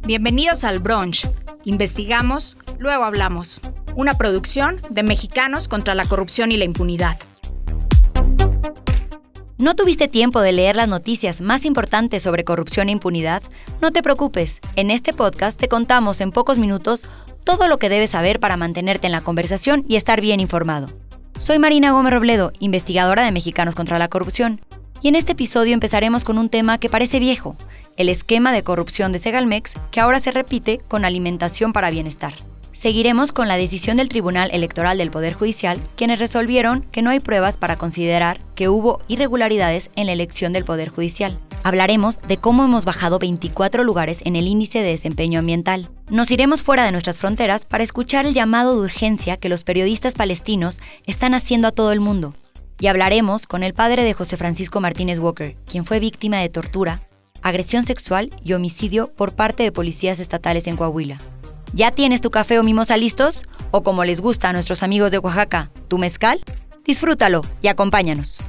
Bienvenidos al Brunch. Investigamos, luego hablamos. Una producción de Mexicanos contra la Corrupción y la Impunidad. ¿No tuviste tiempo de leer las noticias más importantes sobre corrupción e impunidad? No te preocupes, en este podcast te contamos en pocos minutos todo lo que debes saber para mantenerte en la conversación y estar bien informado. Soy Marina Gómez Robledo, investigadora de Mexicanos contra la Corrupción, y en este episodio empezaremos con un tema que parece viejo, el esquema de corrupción de Segalmex, que ahora se repite con alimentación para bienestar. Seguiremos con la decisión del Tribunal Electoral del Poder Judicial, quienes resolvieron que no hay pruebas para considerar que hubo irregularidades en la elección del Poder Judicial. Hablaremos de cómo hemos bajado 24 lugares en el índice de desempeño ambiental. Nos iremos fuera de nuestras fronteras para escuchar el llamado de urgencia que los periodistas palestinos están haciendo a todo el mundo. Y hablaremos con el padre de José Francisco Martínez Walker, quien fue víctima de tortura, agresión sexual y homicidio por parte de policías estatales en Coahuila. ¿Ya tienes tu café o mimosa listos? O como les gusta a nuestros amigos de Oaxaca, ¿tu mezcal? Disfrútalo y acompáñanos.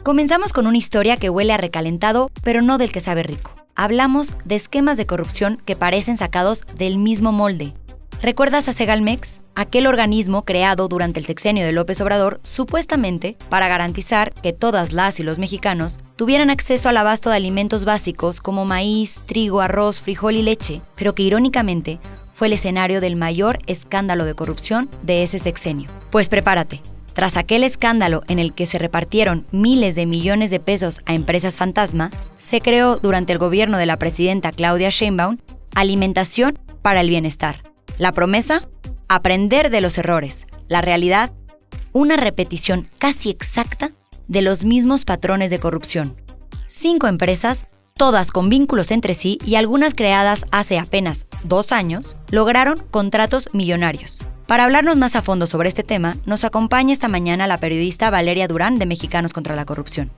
Comenzamos con una historia que huele a recalentado, pero no del que sabe rico. Hablamos de esquemas de corrupción que parecen sacados del mismo molde. ¿Recuerdas a Segalmex? Aquel organismo creado durante el sexenio de López Obrador, supuestamente para garantizar que todas las y los mexicanos tuvieran acceso al abasto de alimentos básicos como maíz, trigo, arroz, frijol y leche, pero que irónicamente fue el escenario del mayor escándalo de corrupción de ese sexenio. Pues prepárate. Tras aquel escándalo en el que se repartieron miles de millones de pesos a empresas fantasma, se creó durante el gobierno de la presidenta Claudia Sheinbaum Alimentación para el Bienestar. La promesa, aprender de los errores. La realidad, una repetición casi exacta de los mismos patrones de corrupción. 5 empresas, todas con vínculos entre sí y algunas creadas hace apenas 2 años, lograron contratos millonarios. Para hablarnos más a fondo sobre este tema, nos acompaña esta mañana la periodista Valeria Durán de Mexicanos contra la Corrupción.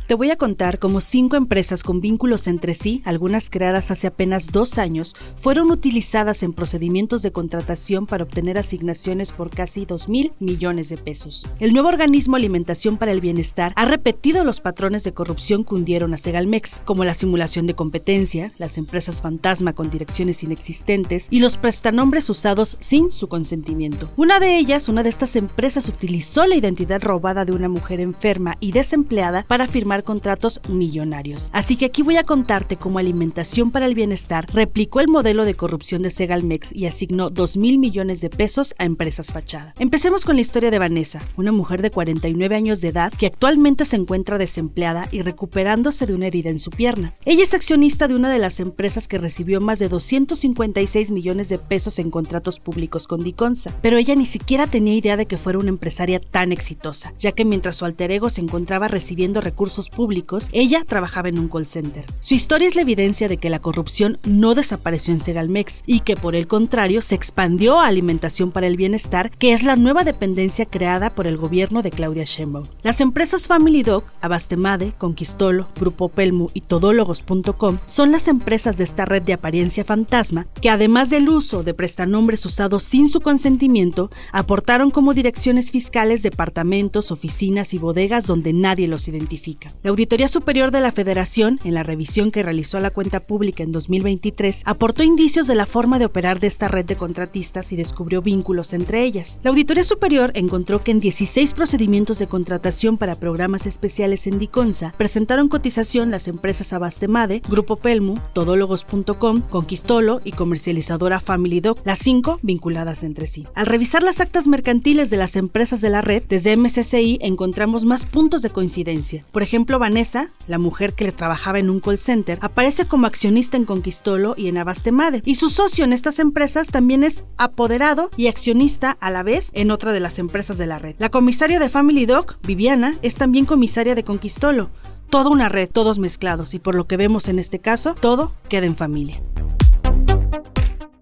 Te voy a contar cómo 5 empresas con vínculos entre sí, algunas creadas hace apenas 2 años, fueron utilizadas en procedimientos de contratación para obtener asignaciones por casi 2,000 millones de pesos. El nuevo organismo Alimentación para el Bienestar ha repetido los patrones de corrupción que hundieron a Segalmex, como la simulación de competencia, las empresas fantasma con direcciones inexistentes y los prestanombres usados sin su consentimiento. Una de estas empresas utilizó la identidad robada de una mujer enferma y desempleada para firmar contratos millonarios. Así que aquí voy a contarte cómo Alimentación para el Bienestar replicó el modelo de corrupción de Segalmex y asignó 2,000 millones de pesos a empresas fachada. Empecemos con la historia de Vanessa, una mujer de 49 años de edad que actualmente se encuentra desempleada y recuperándose de una herida en su pierna. Ella es accionista de una de las empresas que recibió más de 256 millones de pesos en contratos públicos con Diconsa, pero ella ni siquiera tenía idea de que fuera una empresaria tan exitosa, ya que mientras su alter ego se encontraba recibiendo recursos públicos, ella trabajaba en un call center. Su historia es la evidencia de que la corrupción no desapareció en Segalmex y que por el contrario se expandió a Alimentación para el Bienestar, que es la nueva dependencia creada por el gobierno de Claudia Sheinbaum. Las empresas Family Doc, Abastemade, Conquistolo, Grupo Pelmu y Todólogos.com son las empresas de esta red de apariencia fantasma que, además del uso de prestanombres usados sin su consentimiento, aportaron como direcciones fiscales departamentos, oficinas y bodegas donde nadie los identifica. La Auditoría Superior de la Federación, en la revisión que realizó a la cuenta pública en 2023, aportó indicios de la forma de operar de esta red de contratistas y descubrió vínculos entre ellas. La Auditoría Superior encontró que en 16 procedimientos de contratación para programas especiales en Diconsa presentaron cotización las empresas Abastemade, Grupo Pelmu, Todólogos.com, Conquistolo y comercializadora Family Doc, las 5 vinculadas entre sí. Al revisar las actas mercantiles de las empresas de la red, desde MCCI encontramos más puntos de coincidencia. Por ejemplo, Vanessa, la mujer que le trabajaba en un call center, aparece como accionista en Conquistolo y en Abastemade, y su socio en estas empresas también es apoderado y accionista a la vez en otra de las empresas de la red. La comisaria de Family Doc, Viviana, es también comisaria de Conquistolo. Toda una red, todos mezclados, y por lo que vemos en este caso, todo queda en familia.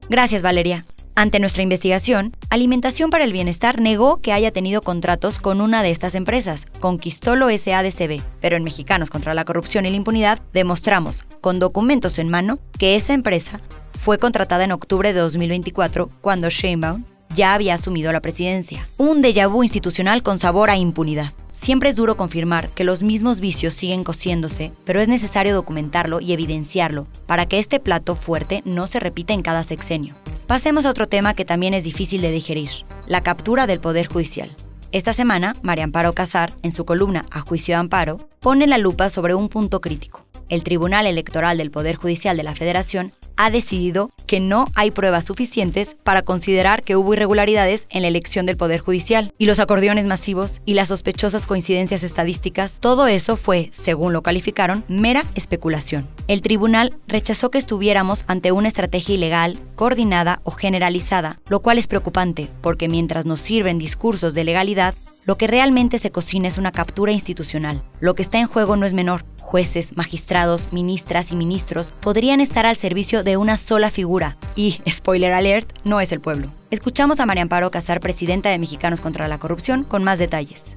Gracias, Valeria. Ante nuestra investigación, Alimentación para el Bienestar negó que haya tenido contratos con una de estas empresas, Conquistolo S.A.D.C.B., pero en Mexicanos contra la Corrupción y la Impunidad demostramos, con documentos en mano, que esa empresa fue contratada en octubre de 2024, cuando Sheinbaum ya había asumido la presidencia. Un déjà vu institucional con sabor a impunidad. Siempre es duro confirmar que los mismos vicios siguen cociéndose, pero es necesario documentarlo y evidenciarlo para que este plato fuerte no se repita en cada sexenio. Pasemos a otro tema que también es difícil de digerir: la captura del Poder Judicial. Esta semana, María Amparo Casar, en su columna A Juicio de Amparo, pone la lupa sobre un punto crítico. El Tribunal Electoral del Poder Judicial de la Federación ha decidido que no hay pruebas suficientes para considerar que hubo irregularidades en la elección del Poder Judicial. Y los acordeones masivos y las sospechosas coincidencias estadísticas, todo eso fue, según lo calificaron, mera especulación. El tribunal rechazó que estuviéramos ante una estrategia ilegal, coordinada o generalizada, lo cual es preocupante, porque mientras nos sirven discursos de legalidad, lo que realmente se cocina es una captura institucional. Lo que está en juego no es menor. Jueces, magistrados, ministras y ministros podrían estar al servicio de una sola figura. Y, spoiler alert, no es el pueblo. Escuchamos a María Amparo Casar, presidenta de Mexicanos contra la Corrupción, con más detalles.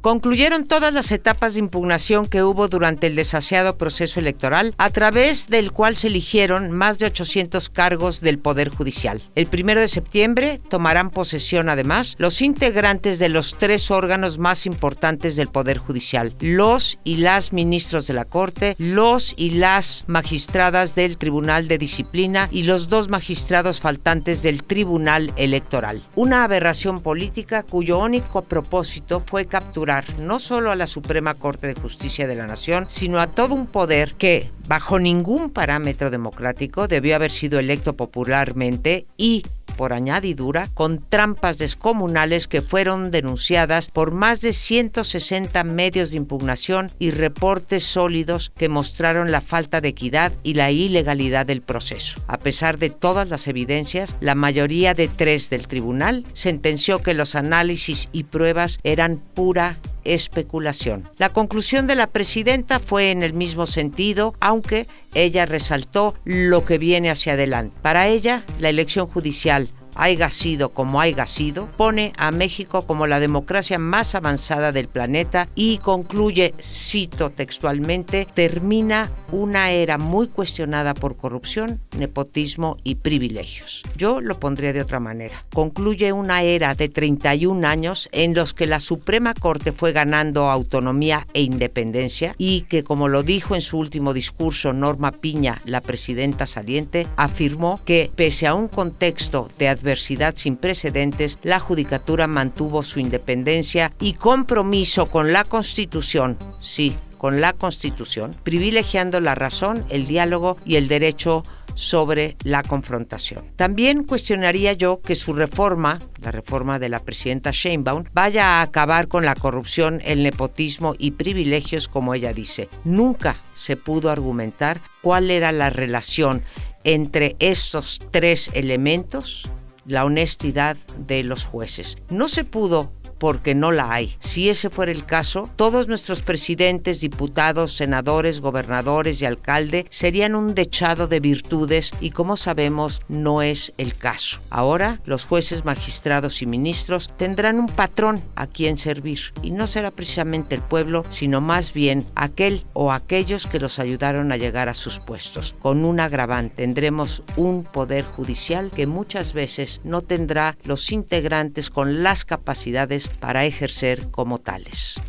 Concluyeron todas las etapas de impugnación que hubo durante el desaseado proceso electoral, a través del cual se eligieron más de 800 cargos del Poder Judicial. El 1 de septiembre tomarán posesión, además, los integrantes de los 3 órganos más importantes del Poder Judicial: los y las ministros de la Corte, los y las magistradas del Tribunal de Disciplina y los 2 magistrados faltantes del Tribunal Electoral. Una aberración política cuyo único propósito fue capturar no solo a la Suprema Corte de Justicia de la Nación, sino a todo un poder que, bajo ningún parámetro democrático, debió haber sido electo popularmente y, por añadidura, con trampas descomunales que fueron denunciadas por más de 160 medios de impugnación y reportes sólidos que mostraron la falta de equidad y la ilegalidad del proceso. A pesar de todas las evidencias, la mayoría de 3 del tribunal sentenció que los análisis y pruebas eran pura especulación. La conclusión de la presidenta fue en el mismo sentido, aunque ella resaltó lo que viene hacia adelante. Para ella, la elección judicial, haiga sido como haiga sido, pone a México como la democracia más avanzada del planeta y concluye, cito textualmente, termina una era muy cuestionada por corrupción, nepotismo y privilegios. Yo lo pondría de otra manera. Concluye una era de 31 años en los que la Suprema Corte fue ganando autonomía e independencia y que, como lo dijo en su último discurso Norma Piña, la presidenta saliente, afirmó que, pese a un contexto de adversidad sin precedentes, la Judicatura mantuvo su independencia y compromiso con la Constitución, sí, con la Constitución, privilegiando la razón, el diálogo y el derecho sobre la confrontación. También cuestionaría yo que su reforma, la reforma de la presidenta Sheinbaum, vaya a acabar con la corrupción, el nepotismo y privilegios, como ella dice. Nunca se pudo argumentar cuál era la relación entre estos 3 elementos, la honestidad de los jueces. No se pudo porque no la hay. Si ese fuera el caso, todos nuestros presidentes, diputados, senadores, gobernadores y alcaldes serían un dechado de virtudes y, como sabemos, no es el caso. Ahora, los jueces, magistrados y ministros tendrán un patrón a quien servir y no será precisamente el pueblo, sino más bien aquel o aquellos que los ayudaron a llegar a sus puestos. Con un agravante, tendremos un poder judicial que muchas veces no tendrá los integrantes con las capacidades para ejercer como tales.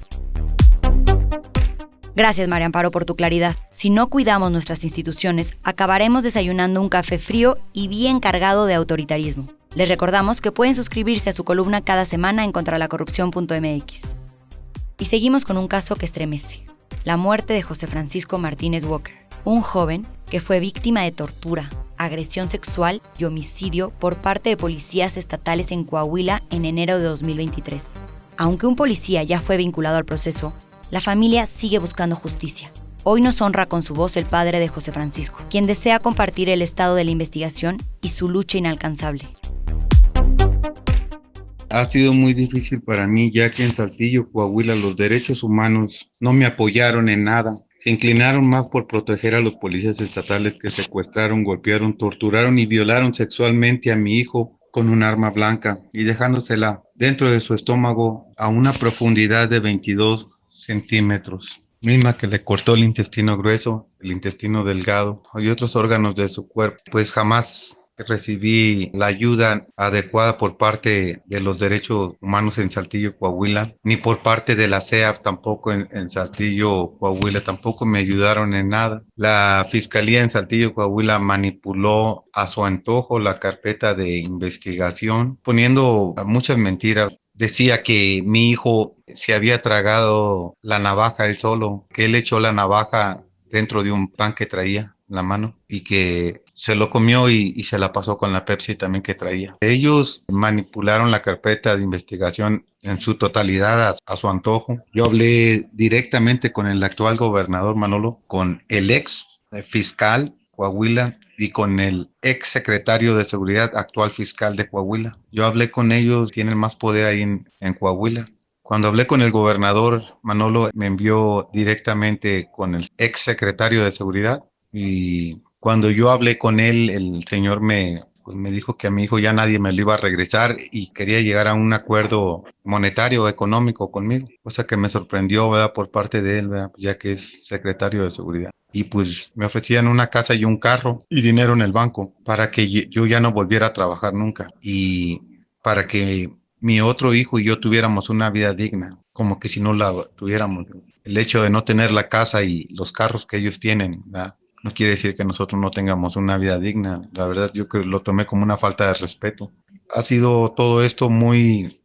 Gracias, María Amparo, por tu claridad. Si no cuidamos nuestras instituciones, acabaremos desayunando un café frío y bien cargado de autoritarismo. Les recordamos que pueden suscribirse a su columna cada semana en contralacorrupción.mx. Y seguimos con un caso que estremece: la muerte de José Francisco Martínez Walker, un joven que fue víctima de tortura, agresión sexual y homicidio por parte de policías estatales en Coahuila en enero de 2023. Aunque un policía ya fue vinculado al proceso, la familia sigue buscando justicia. Hoy nos honra con su voz el padre de José Francisco, quien desea compartir el estado de la investigación y su lucha inalcanzable. Ha sido muy difícil para mí, ya que en Saltillo, Coahuila, los derechos humanos no me apoyaron en nada. Se inclinaron más por proteger a los policías estatales que secuestraron, golpearon, torturaron y violaron sexualmente a mi hijo con un arma blanca y dejándosela dentro de su estómago a una profundidad de 22 centímetros, misma que le cortó el intestino grueso, el intestino delgado y otros órganos de su cuerpo. Pues jamás recibí la ayuda adecuada por parte de los derechos humanos en Saltillo, Coahuila, ni por parte de la CEAP tampoco en Saltillo, Coahuila, tampoco me ayudaron en nada. La Fiscalía en Saltillo, Coahuila manipuló a su antojo la carpeta de investigación, poniendo muchas mentiras. Decía que mi hijo se había tragado la navaja él solo, que él echó la navaja dentro de un pan que traía en la mano y que se lo comió y se la pasó con la Pepsi también que traía. Ellos manipularon la carpeta de investigación en su totalidad a su antojo. Yo hablé directamente con el actual gobernador Manolo, con el ex fiscal Coahuila y con el ex secretario de Seguridad, actual fiscal de Coahuila. Yo hablé con ellos, tienen más poder ahí en Coahuila. Cuando hablé con el gobernador, Manolo me envió directamente con el ex secretario de Seguridad, y cuando yo hablé con él, el señor me dijo que a mi hijo ya nadie me lo iba a regresar y quería llegar a un acuerdo monetario, económico conmigo, cosa que me sorprendió, ¿verdad?, por parte de él, ¿verdad?, ya que es secretario de Seguridad. Y pues me ofrecían una casa y un carro y dinero en el banco para que yo ya no volviera a trabajar nunca y para que mi otro hijo y yo tuviéramos una vida digna, como que si no la tuviéramos. El hecho de no tener la casa y los carros que ellos tienen, ¿verdad?, no quiere decir que nosotros no tengamos una vida digna. La verdad, yo creo que lo tomé como una falta de respeto. Ha sido todo esto muy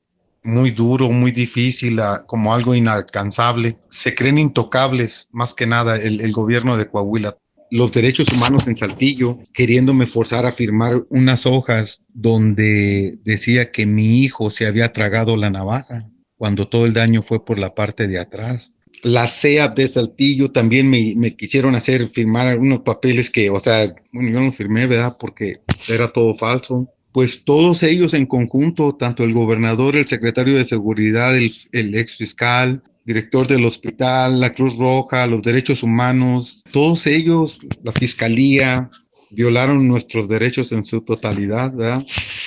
duro, muy difícil, como algo inalcanzable. Se creen intocables, más que nada, el gobierno de Coahuila. Los derechos humanos en Saltillo, queriéndome forzar a firmar unas hojas donde decía que mi hijo se había tragado la navaja, cuando todo el daño fue por la parte de atrás. La CEAP de Saltillo también me quisieron hacer firmar unos papeles que, yo no firmé, ¿verdad?, porque era todo falso. Pues todos ellos en conjunto, tanto el gobernador, el secretario de Seguridad, el ex fiscal, director del hospital, la Cruz Roja, los derechos humanos, todos ellos, la fiscalía, violaron nuestros derechos en su totalidad, ¿verdad?,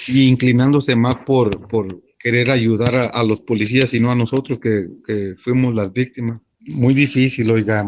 y inclinándose más por querer ayudar a los policías y no a nosotros que fuimos las víctimas. Muy difícil, oiga,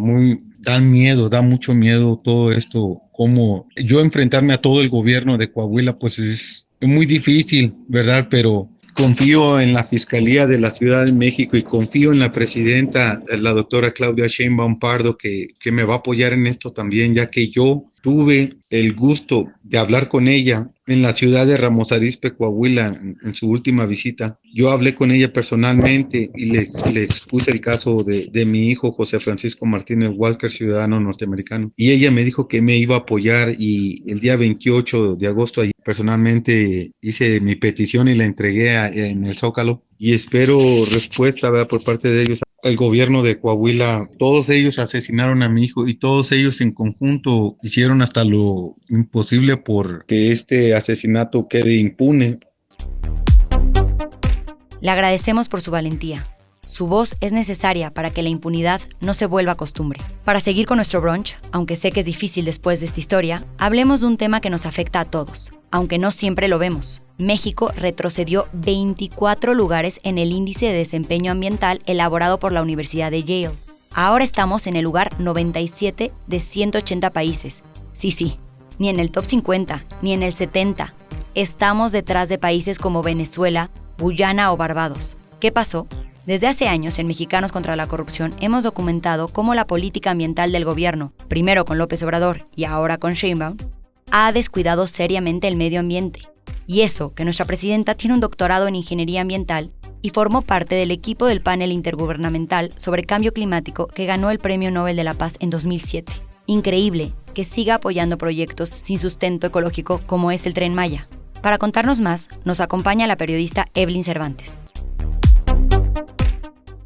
da mucho miedo todo esto, como yo enfrentarme a todo el gobierno de Coahuila, pues es muy difícil, ¿verdad? Pero confío en la Fiscalía de la Ciudad de México y confío en la presidenta, la doctora Claudia Sheinbaum Pardo, que me va a apoyar en esto también, ya que yo tuve el gusto de hablar con ella en la ciudad de Ramos Arizpe, Coahuila, en su última visita. Yo hablé con ella personalmente y le expuse el caso de mi hijo José Francisco Martínez Walker, ciudadano norteamericano. Y ella me dijo que me iba a apoyar, y el día 28 de agosto allí personalmente hice mi petición y la entregué en el Zócalo. Y espero respuesta, ¿verdad?, por parte de ellos. El gobierno de Coahuila, todos ellos asesinaron a mi hijo y todos ellos en conjunto hicieron hasta lo imposible por que este asesinato quede impune. Le agradecemos por su valentía. Su voz es necesaria para que la impunidad no se vuelva costumbre. Para seguir con nuestro brunch, aunque sé que es difícil después de esta historia, hablemos de un tema que nos afecta a todos, aunque no siempre lo vemos. México retrocedió 24 lugares en el índice de desempeño ambiental elaborado por la Universidad de Yale. Ahora estamos en el lugar 97 de 180 países. Sí, ni en el top 50, ni en el 70. Estamos detrás de países como Venezuela, Guyana o Barbados. ¿Qué pasó? Desde hace años, en Mexicanos contra la Corrupción, hemos documentado cómo la política ambiental del gobierno, primero con López Obrador y ahora con Sheinbaum, ha descuidado seriamente el medio ambiente. Y eso, que nuestra presidenta tiene un doctorado en Ingeniería Ambiental y formó parte del equipo del panel intergubernamental sobre cambio climático que ganó el Premio Nobel de la Paz en 2007. Increíble que siga apoyando proyectos sin sustento ecológico como es el Tren Maya. Para contarnos más, nos acompaña la periodista Evelyn Cervantes.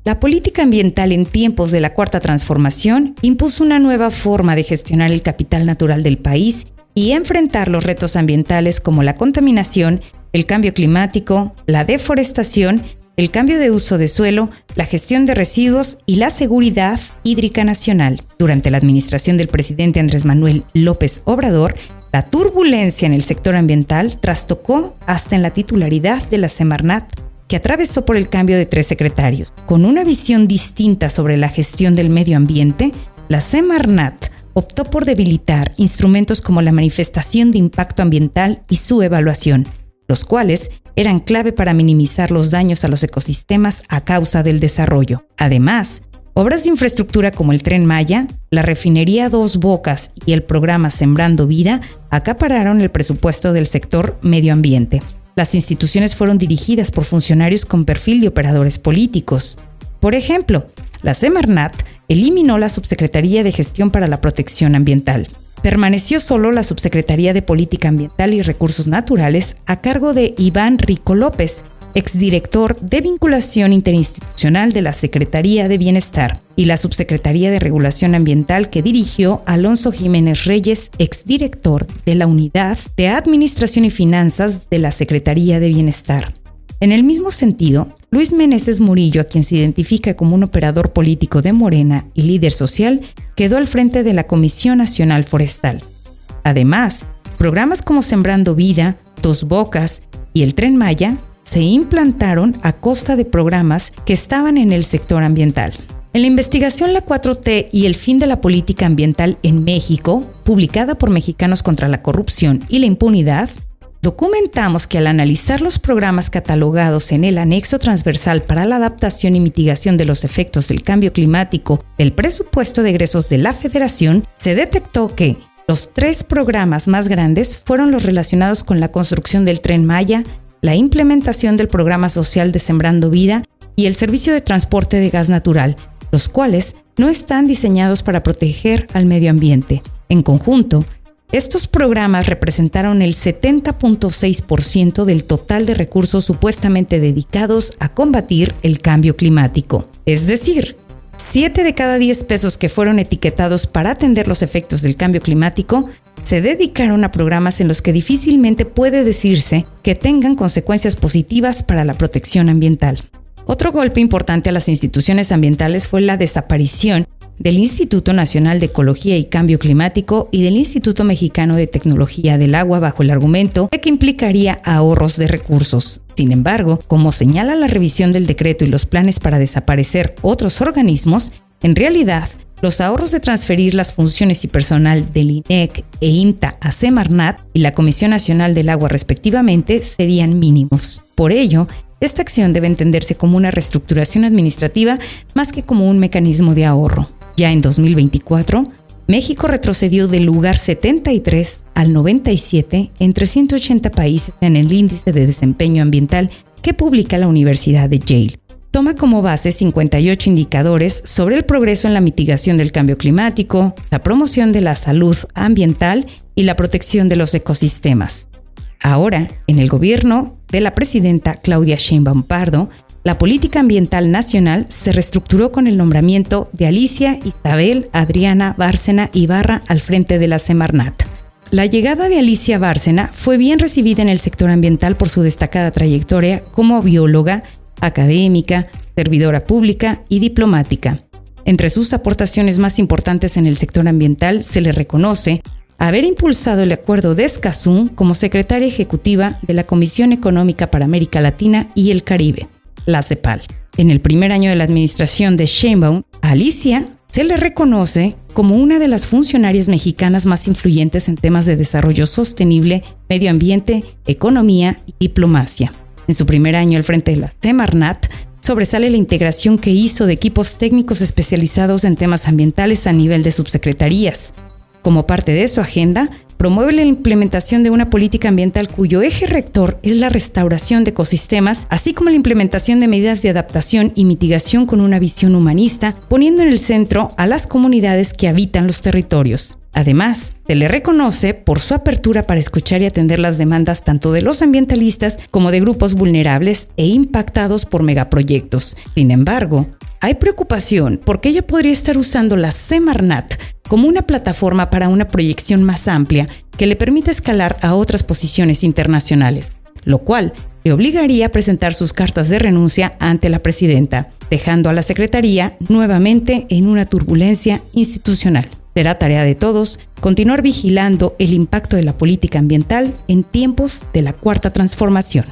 La política ambiental en tiempos de la Cuarta Transformación impuso una nueva forma de gestionar el capital natural del país y enfrentar los retos ambientales como la contaminación, el cambio climático, la deforestación, el cambio de uso de suelo, la gestión de residuos y la seguridad hídrica nacional. Durante la administración del presidente Andrés Manuel López Obrador, la turbulencia en el sector ambiental trastocó hasta en la titularidad de la Semarnat, que atravesó por el cambio de 3 secretarios. Con una visión distinta sobre la gestión del medio ambiente, la Semarnat optó por debilitar instrumentos como la manifestación de impacto ambiental y su evaluación, los cuales eran clave para minimizar los daños a los ecosistemas a causa del desarrollo. Además, obras de infraestructura como el Tren Maya, la refinería Dos Bocas y el programa Sembrando Vida acapararon el presupuesto del sector medio ambiente. Las instituciones fueron dirigidas por funcionarios con perfil de operadores políticos. Por ejemplo, la Semarnat eliminó la Subsecretaría de Gestión para la Protección Ambiental. Permaneció solo la Subsecretaría de Política Ambiental y Recursos Naturales a cargo de Iván Rico López, exdirector de Vinculación Interinstitucional de la Secretaría de Bienestar, y la Subsecretaría de Regulación Ambiental que dirigió Alonso Jiménez Reyes, exdirector de la Unidad de Administración y Finanzas de la Secretaría de Bienestar. En el mismo sentido, Luis Meneses Murillo, a quien se identifica como un operador político de Morena y líder social, quedó al frente de la Comisión Nacional Forestal. Además, programas como Sembrando Vida, Dos Bocas y el Tren Maya se implantaron a costa de programas que estaban en el sector ambiental. En la investigación La 4T y el fin de la política ambiental en México, publicada por Mexicanos contra la Corrupción y la Impunidad, documentamos que al analizar los programas catalogados en el anexo transversal para la adaptación y mitigación de los efectos del cambio climático del presupuesto de egresos de la Federación, se detectó que los 3 programas más grandes fueron los relacionados con la construcción del Tren Maya, la implementación del programa social de Sembrando Vida y el servicio de transporte de gas natural, los cuales no están diseñados para proteger al medio ambiente. En conjunto, estos programas representaron el 70.6% del total de recursos supuestamente dedicados a combatir el cambio climático. Es decir, 7 de cada 10 pesos que fueron etiquetados para atender los efectos del cambio climático se dedicaron a programas en los que difícilmente puede decirse que tengan consecuencias positivas para la protección ambiental. Otro golpe importante a las instituciones ambientales fue la desaparición del Instituto Nacional de Ecología y Cambio Climático y del Instituto Mexicano de Tecnología del Agua bajo el argumento de que implicaría ahorros de recursos. Sin embargo, como señala la revisión del decreto y los planes para desaparecer otros organismos, en realidad, los ahorros de transferir las funciones y personal del INEC e IMTA a Semarnat y la Comisión Nacional del Agua respectivamente serían mínimos. Por ello, esta acción debe entenderse como una reestructuración administrativa más que como un mecanismo de ahorro. Ya en 2024, México retrocedió del lugar 73 al 97 entre 180 países en el índice de desempeño ambiental que publica la Universidad de Yale. Toma como base 58 indicadores sobre el progreso en la mitigación del cambio climático, la promoción de la salud ambiental y la protección de los ecosistemas. Ahora, en el gobierno de la presidenta Claudia Sheinbaum Pardo, la política ambiental nacional se reestructuró con el nombramiento de Alicia Isabel Adriana Bárcena Ibarra al frente de la Semarnat. La llegada de Alicia Bárcena fue bien recibida en el sector ambiental por su destacada trayectoria como bióloga, académica, servidora pública y diplomática. Entre sus aportaciones más importantes en el sector ambiental se le reconoce haber impulsado el Acuerdo de Escazú como secretaria ejecutiva de la Comisión Económica para América Latina y el Caribe, la CEPAL. En el primer año de la administración de Sheinbaum, a Alicia se le reconoce como una de las funcionarias mexicanas más influyentes en temas de desarrollo sostenible, medio ambiente, economía y diplomacia. En su primer año al frente de la Semarnat, sobresale la integración que hizo de equipos técnicos especializados en temas ambientales a nivel de subsecretarías. Como parte de su agenda, promueve la implementación de una política ambiental cuyo eje rector es la restauración de ecosistemas, así como la implementación de medidas de adaptación y mitigación con una visión humanista, poniendo en el centro a las comunidades que habitan los territorios. Además, se le reconoce por su apertura para escuchar y atender las demandas tanto de los ambientalistas como de grupos vulnerables e impactados por megaproyectos. Sin embargo, hay preocupación porque ella podría estar usando la Semarnat como una plataforma para una proyección más amplia que le permita escalar a otras posiciones internacionales, lo cual le obligaría a presentar sus cartas de renuncia ante la presidenta, dejando a la Secretaría nuevamente en una turbulencia institucional. Será tarea de todos continuar vigilando el impacto de la política ambiental en tiempos de la Cuarta Transformación.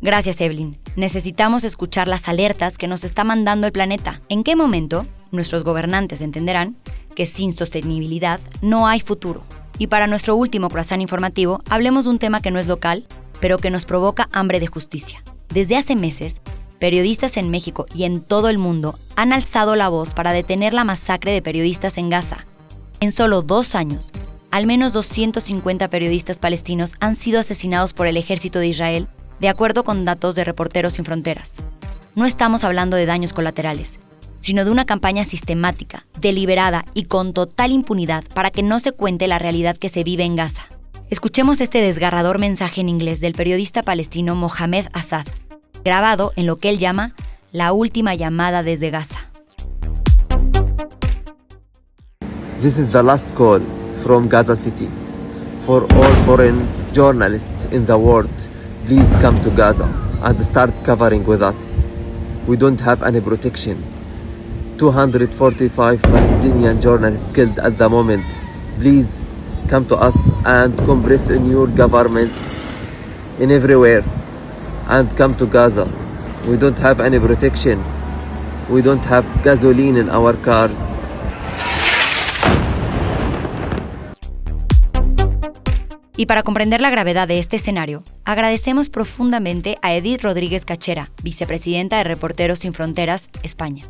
Gracias, Evelyn. Necesitamos escuchar las alertas que nos está mandando el planeta. ¿En qué momento nuestros gobernantes entenderán que sin sostenibilidad no hay futuro. Y para nuestro último croissant informativo, hablemos de un tema que no es local, pero que nos provoca hambre de justicia. Desde hace meses, periodistas en México y en todo el mundo han alzado la voz para detener la masacre de periodistas en Gaza. En solo 2 años, al menos 250 periodistas palestinos han sido asesinados por el ejército de Israel, de acuerdo con datos de Reporteros Sin Fronteras. No estamos hablando de daños colaterales, sino de una campaña sistemática, deliberada y con total impunidad para que no se cuente la realidad que se vive en Gaza. Escuchemos este desgarrador mensaje en inglés del periodista palestino Mohamed Assad, grabado en lo que él llama la última llamada desde Gaza. This is the last call from Gaza City. For all foreign journalists in the world, please come to Gaza and start covering with us. We don't have any protection. 245 Palestinian journalists killed at the moment. Please come to us and compress in your governments in everywhere and come to Gaza. We don't have any protection. We don't have gasoline in our cars. Y para comprender la gravedad de este escenario, agradecemos profundamente a Edith Rodríguez Cachera, vicepresidenta de Reporteros Sin Fronteras, España.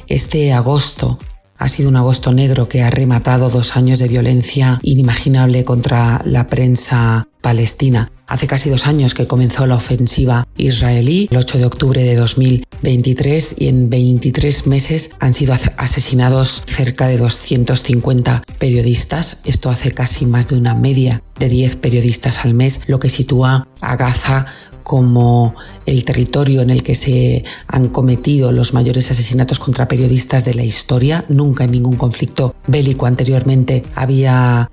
Este agosto ha sido un agosto negro que ha rematado 2 años de violencia inimaginable contra la prensa palestina. Hace casi 2 años que comenzó la ofensiva israelí, el 8 de octubre de 2023, y en 23 meses han sido asesinados cerca de 250 periodistas. Esto hace casi más de una media de 10 periodistas al mes, lo que sitúa a Gaza como el territorio en el que se han cometido los mayores asesinatos contra periodistas de la historia. Nunca en ningún conflicto bélico anteriormente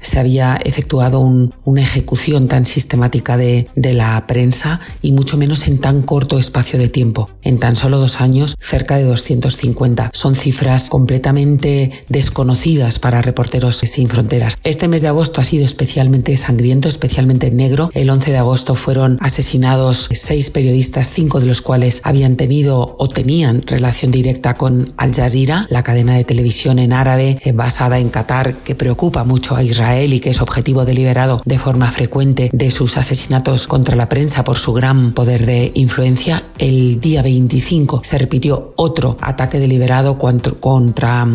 se había efectuado una ejecución tan sistemática de la prensa, y mucho menos en tan corto espacio de tiempo. En tan solo 2 años, cerca de 250. Son cifras completamente desconocidas para Reporteros Sin Fronteras. Este mes de agosto ha sido especialmente sangriento, especialmente negro. El 11 de agosto fueron asesinados 6 periodistas, 5 de los cuales habían tenido o tenían relación directa con Al Jazeera, la cadena de televisión en árabe basada en Qatar, que preocupa mucho a Israel y que es objetivo deliberado de forma frecuente de sus asesinatos contra la prensa por su gran poder de influencia. El día 25 se repitió otro ataque deliberado contra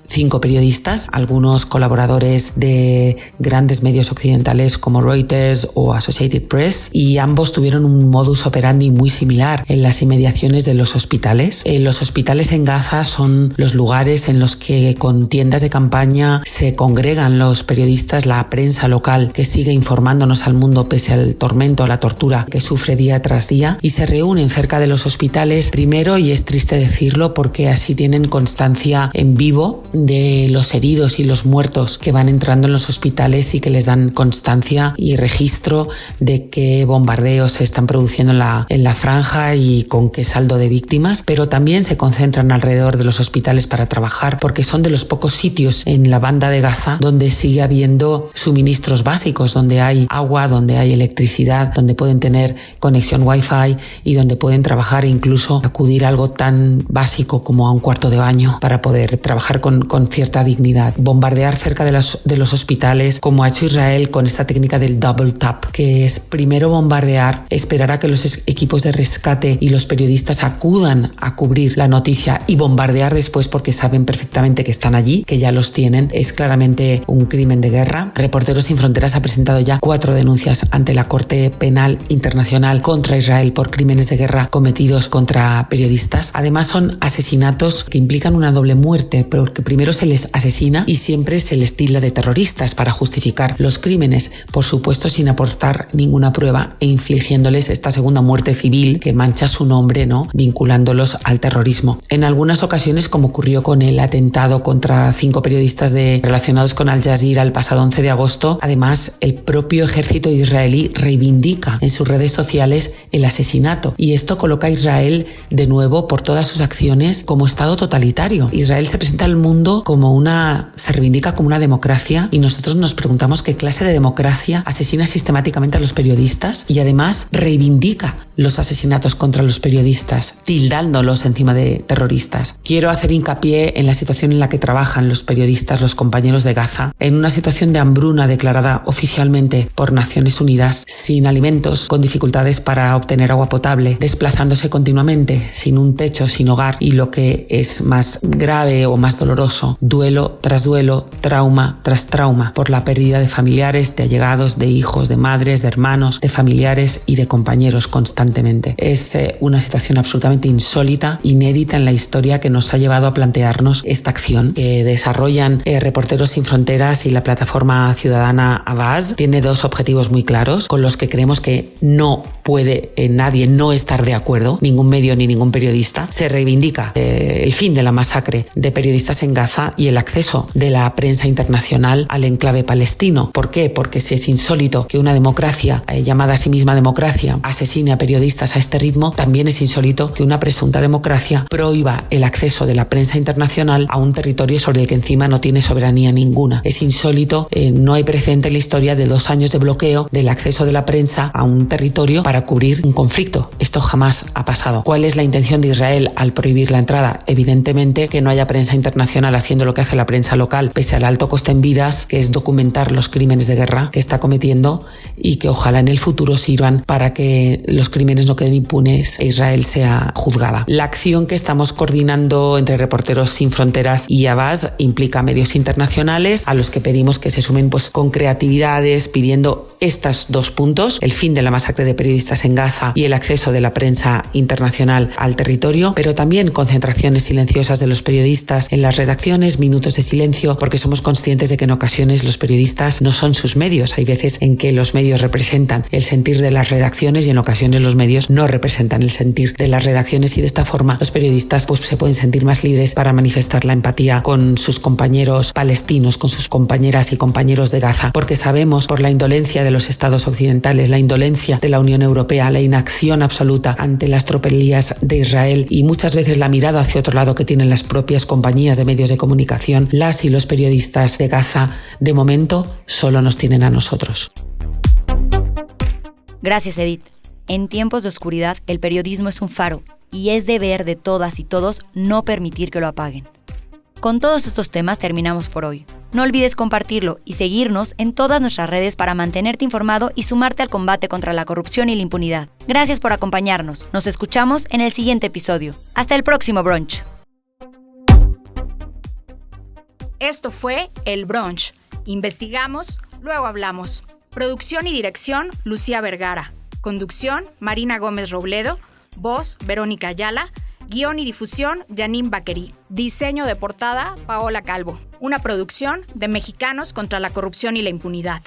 5 periodistas, algunos colaboradores de grandes medios occidentales como Reuters o Associated Press, y ambos tuvieron un modus operandi muy similar en las inmediaciones de los hospitales. Los hospitales en Gaza son los lugares en los que con tiendas de campaña se congregan los periodistas, la prensa local que sigue informándonos al mundo pese al tormento, a la tortura que sufre día tras día, y se reúnen cerca de los hospitales primero, y es triste decirlo porque así tienen constancia en vivo de los heridos y los muertos que van entrando en los hospitales y que les dan constancia y registro de qué bombardeos se están produciendo en la franja y con qué saldo de víctimas, pero también se concentran alrededor de los hospitales para trabajar, porque son de los pocos sitios en la banda de Gaza donde sigue habiendo suministros básicos, donde hay agua, donde hay electricidad, donde pueden tener conexión Wi-Fi y donde pueden trabajar e incluso acudir a algo tan básico como a un cuarto de baño para poder trabajar con cierta dignidad. Bombardear cerca de los hospitales, como ha hecho Israel con esta técnica del double tap, que es primero bombardear, esperar a que los equipos de rescate y los periodistas acudan a cubrir la noticia y bombardear después porque saben perfectamente que están allí, que ya los tienen. Es claramente un crimen de guerra. Reporteros Sin Fronteras ha presentado ya 4 denuncias ante la Corte Penal Internacional contra Israel por crímenes de guerra cometidos contra periodistas. Además, son asesinatos que implican una doble muerte, porque primero se les asesina y siempre se les tilda de terroristas para justificar los crímenes, por supuesto sin aportar ninguna prueba e infligiéndoles esta segunda muerte civil que mancha su nombre, ¿no?, vinculándolos al terrorismo. En algunas ocasiones, como ocurrió con el atentado contra 5 periodistas relacionados con Al Jazeera el pasado 11 de agosto, además el propio ejército israelí reivindica en sus redes sociales el asesinato, y esto coloca a Israel de nuevo por todas sus acciones como Estado totalitario. Israel se presenta al mundo mundo se reivindica como una democracia, y nosotros nos preguntamos qué clase de democracia asesina sistemáticamente a los periodistas y además reivindica los asesinatos contra los periodistas, tildándolos encima de terroristas. Quiero hacer hincapié en la situación en la que trabajan los periodistas, los compañeros de Gaza, en una situación de hambruna declarada oficialmente por Naciones Unidas, sin alimentos, con dificultades para obtener agua potable, desplazándose continuamente, sin un techo, sin hogar, y lo que es más grave o más doloroso, duelo tras duelo, trauma tras trauma, por la pérdida de familiares, de allegados, de hijos, de madres, de hermanos, de familiares y de compañeros constantemente. Es una situación absolutamente insólita, inédita en la historia, que nos ha llevado a plantearnos esta acción que desarrollan Reporteros Sin Fronteras y la plataforma ciudadana Avaaz. Tiene dos objetivos muy claros, con los que creemos que no puede nadie no estar de acuerdo, ningún medio ni ningún periodista. Se reivindica el fin de la masacre de periodistas en Gaza y el acceso de la prensa internacional al enclave palestino. ¿Por qué? Porque si es insólito que una democracia llamada a sí misma democracia asesine a periodistas a este ritmo, también es insólito que una presunta democracia prohíba el acceso de la prensa internacional a un territorio sobre el que encima no tiene soberanía ninguna. Es insólito, no hay precedente en la historia de 2 años de bloqueo del acceso de la prensa a un territorio para cubrir un conflicto. Esto jamás ha pasado. ¿Cuál es la intención de Israel al prohibir la entrada? Evidentemente que no haya prensa internacional haciendo lo que hace la prensa local, pese al alto coste en vidas, que es documentar los crímenes de guerra que está cometiendo, y que ojalá en el futuro sirvan para que los crímenes no queden impunes e Israel sea juzgada. La acción que estamos coordinando entre Reporteros Sin Fronteras y Avaaz implica medios internacionales, a los que pedimos que se sumen con creatividades, pidiendo estos 2 puntos: el fin de la masacre de periodistas en Gaza y el acceso de la prensa internacional al territorio, pero también concentraciones silenciosas de los periodistas en las redacciones, minutos de silencio, porque somos conscientes de que en ocasiones los periodistas no son sus medios. Hay veces en que los medios representan el sentir de las redacciones y en ocasiones los medios no representan el sentir de las redacciones, y de esta forma los periodistas se pueden sentir más libres para manifestar la empatía con sus compañeros palestinos, con sus compañeras y compañeros de Gaza, porque sabemos, por la indolencia de los estados occidentales, la indolencia de la Unión Europea, la inacción absoluta ante las tropelías de Israel y muchas veces la mirada hacia otro lado que tienen las propias compañías de medios de comunicación, las y los periodistas de Gaza de momento solo nos tienen a nosotros. Gracias, Edith. En tiempos de oscuridad, el periodismo es un faro, y es deber de todas y todos no permitir que lo apaguen. Con todos estos temas terminamos por hoy. No olvides compartirlo y seguirnos en todas nuestras redes para mantenerte informado y sumarte al combate contra la corrupción y la impunidad. Gracias por acompañarnos. Nos escuchamos en el siguiente episodio. Hasta el próximo brunch. Esto fue El Brunch. Investigamos, luego hablamos. Producción y dirección, Lucía Vergara. Conducción, Marina Gómez Robledo. Voz, Verónica Ayala. Guión y difusión, Janine Baquerí. Diseño de portada, Paola Calvo. Una producción de Mexicanos contra la Corrupción y la Impunidad.